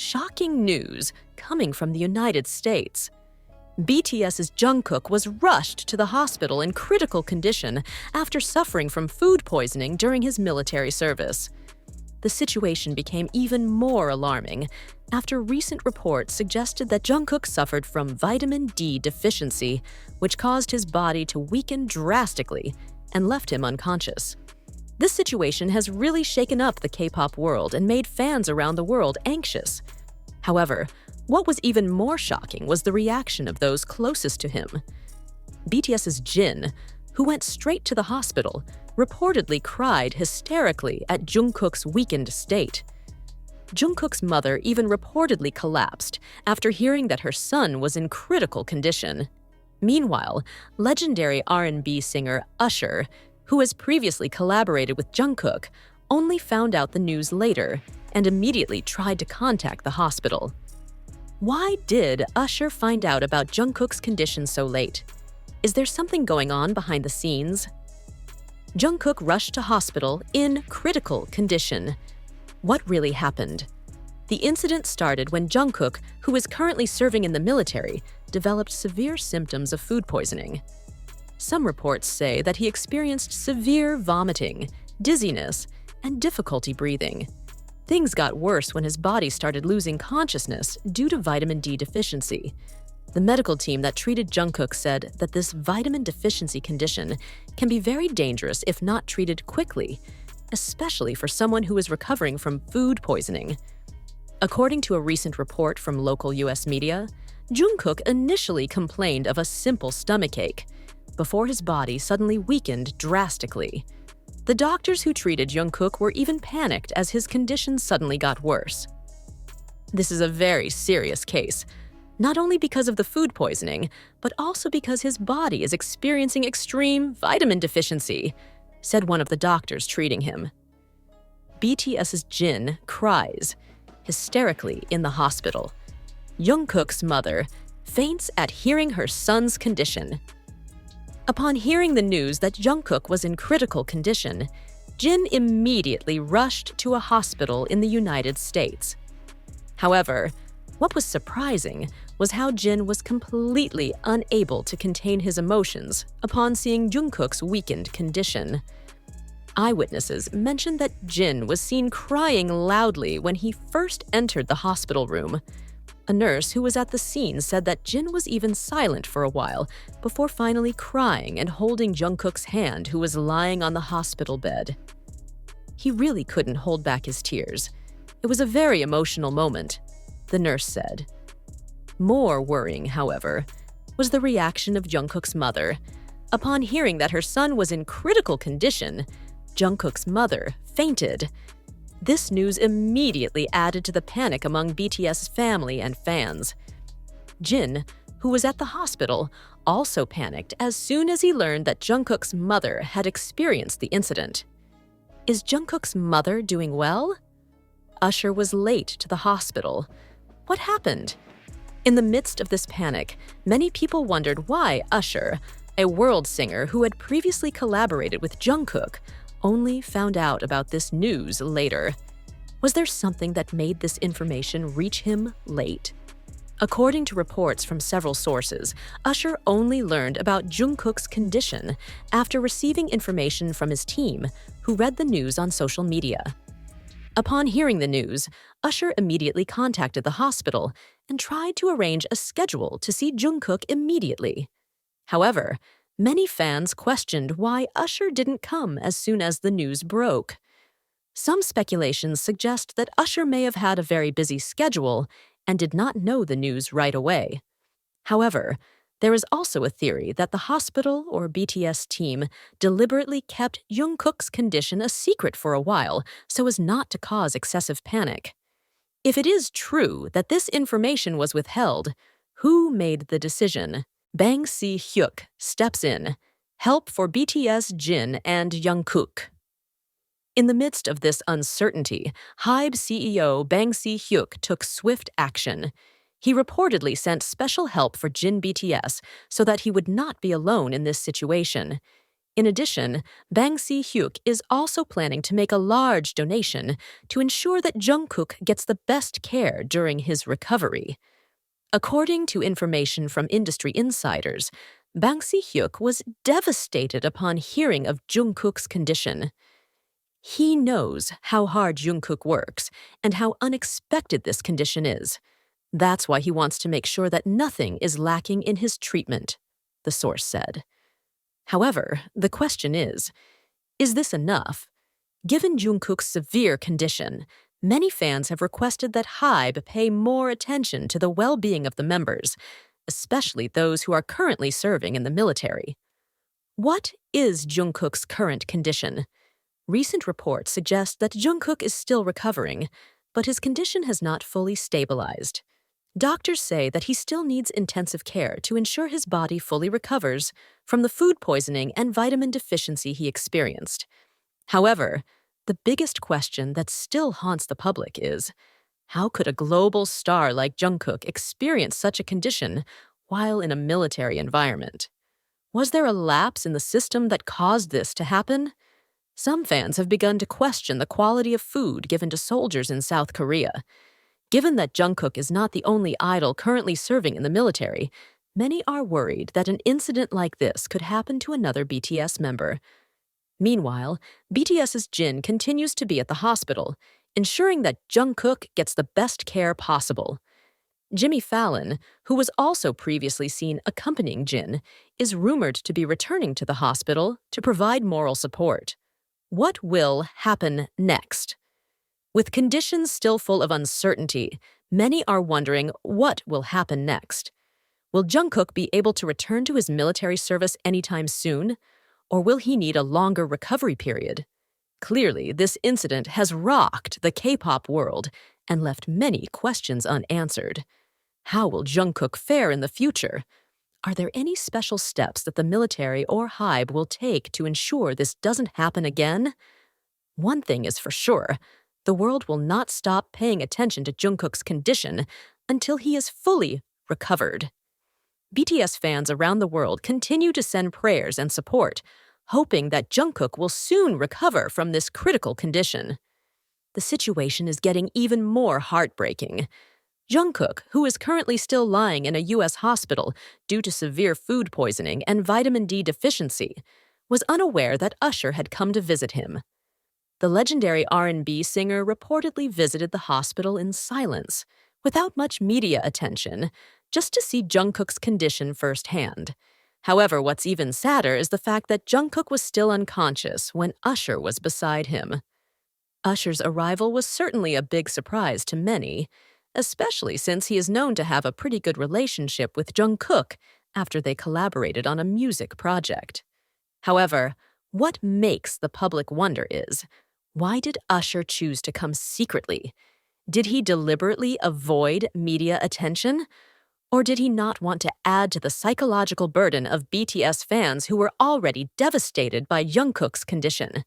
shocking news coming from the United States. BTS's Jungkook was rushed to the hospital in critical condition after suffering from food poisoning during his military service. The situation became even more alarming after recent reports suggested that Jungkook suffered from vitamin D deficiency, which caused his body to weaken drastically and left him unconscious. This situation has really shaken up the K-pop world and made fans around the world anxious. However, what was even more shocking was the reaction of those closest to him. BTS's Jin, who went straight to the hospital, reportedly cried hysterically at Jungkook's weakened state. Jungkook's mother even reportedly collapsed after hearing that her son was in critical condition. Meanwhile, legendary R&B singer Usher, who has previously collaborated with Jungkook, only found out the news later and immediately tried to contact the hospital. Why did Usher find out about Jungkook's condition so late? Is there something going on behind the scenes? Jungkook rushed to hospital in critical condition. What really happened? The incident started when Jungkook, who is currently serving in the military, developed severe symptoms of food poisoning. Some reports say that he experienced severe vomiting, dizziness, and difficulty breathing. Things got worse when his body started losing consciousness due to vitamin D deficiency. The medical team that treated Jungkook said that this vitamin deficiency condition can be very dangerous if not treated quickly, especially for someone who is recovering from food poisoning. According to a recent report from local US media, Jungkook initially complained of a simple stomachache before his body suddenly weakened drastically. The doctors who treated Jungkook were even panicked as his condition suddenly got worse. This is a very serious case, not only because of the food poisoning, but also because his body is experiencing extreme vitamin deficiency, said one of the doctors treating him. BTS's Jin cries hysterically in the hospital. Jungkook's mother faints at hearing her son's condition. Upon hearing the news that Jungkook was in critical condition, Jin immediately rushed to a hospital in the United States. However, what was surprising was how Jin was completely unable to contain his emotions upon seeing Jungkook's weakened condition. Eyewitnesses mentioned that Jin was seen crying loudly when he first entered the hospital room. A nurse who was at the scene said that Jin was even silent for a while before finally crying and holding Jungkook's hand, who was lying on the hospital bed. He really couldn't hold back his tears. It was a very emotional moment, the nurse said. More worrying, however, was the reaction of Jungkook's mother. Upon hearing that her son was in critical condition, Jungkook's mother fainted. This news immediately added to the panic among BTS family and fans. Jin, who was at the hospital, also panicked as soon as he learned that Jungkook's mother had experienced the incident. Is Jungkook's mother doing well? Usher was late to the hospital. What happened? In the midst of this panic, many people wondered why Usher, a world singer who had previously collaborated with Jungkook, only found out about this news later. Was there something that made this information reach him late? According to reports from several sources, Usher only learned about Jungkook's condition after receiving information from his team, who read the news on social media. Upon hearing the news, Usher immediately contacted the hospital and tried to arrange a schedule to see Jungkook immediately. However, many fans questioned why Usher didn't come as soon as the news broke. Some speculations suggest that Usher may have had a very busy schedule and did not know the news right away. However, there is also a theory that the hospital or BTS team deliberately kept Jungkook's condition a secret for a while so as not to cause excessive panic. If it is true that this information was withheld, who made the decision? Bang Si-hyuk steps in. Help for BTS Jin and Jungkook. In the midst of this uncertainty, HYBE CEO Bang Si-hyuk took swift action. He reportedly sent special help for Jin BTS so that he would not be alone in this situation. In addition, Bang Si-hyuk is also planning to make a large donation to ensure that Jungkook gets the best care during his recovery. According to information from industry insiders, Bang Si-hyuk was devastated upon hearing of Jungkook's condition. He knows how hard Jungkook works and how unexpected this condition is. That's why he wants to make sure that nothing is lacking in his treatment, the source said. However, the question is this enough? Given Jungkook's severe condition, many fans have requested that HYBE pay more attention to the well-being of the members, especially those who are currently serving in the military. What is Jungkook's current condition? Recent reports suggest that Jungkook is still recovering, but his condition has not fully stabilized. Doctors say that he still needs intensive care to ensure his body fully recovers from the food poisoning and vitamin deficiency he experienced. However, the biggest question that still haunts the public is, how could a global star like Jungkook experience such a condition while in a military environment? Was there a lapse in the system that caused this to happen? Some fans have begun to question the quality of food given to soldiers in South Korea. Given that Jungkook is not the only idol currently serving in the military, many are worried that an incident like this could happen to another BTS member. Meanwhile, BTS's Jin continues to be at the hospital, ensuring that Jungkook gets the best care possible. Jimmy Fallon, who was also previously seen accompanying Jin, is rumored to be returning to the hospital to provide moral support. What will happen next? With conditions still full of uncertainty, many are wondering what will happen next. Will Jungkook be able to return to his military service anytime soon? Or will he need a longer recovery period? Clearly, this incident has rocked the K-pop world and left many questions unanswered. How will Jungkook fare in the future? Are there any special steps that the military or HYBE will take to ensure this doesn't happen again? One thing is for sure, the world will not stop paying attention to Jungkook's condition until he is fully recovered. BTS fans around the world continue to send prayers and support, hoping that Jungkook will soon recover from this critical condition. The situation is getting even more heartbreaking. Jungkook, who is currently still lying in a U.S. hospital due to severe food poisoning and vitamin D deficiency, was unaware that Usher had come to visit him. The legendary R&B singer reportedly visited the hospital in silence, without much media attention, just to see Jungkook's condition firsthand. However, what's even sadder is the fact that Jungkook was still unconscious when Usher was beside him. Usher's arrival was certainly a big surprise to many, especially since he is known to have a pretty good relationship with Jungkook after they collaborated on a music project. However, what makes the public wonder is, why did Usher choose to come secretly? Did he deliberately avoid media attention? Or did he not want to add to the psychological burden of BTS fans who were already devastated by Jungkook's condition?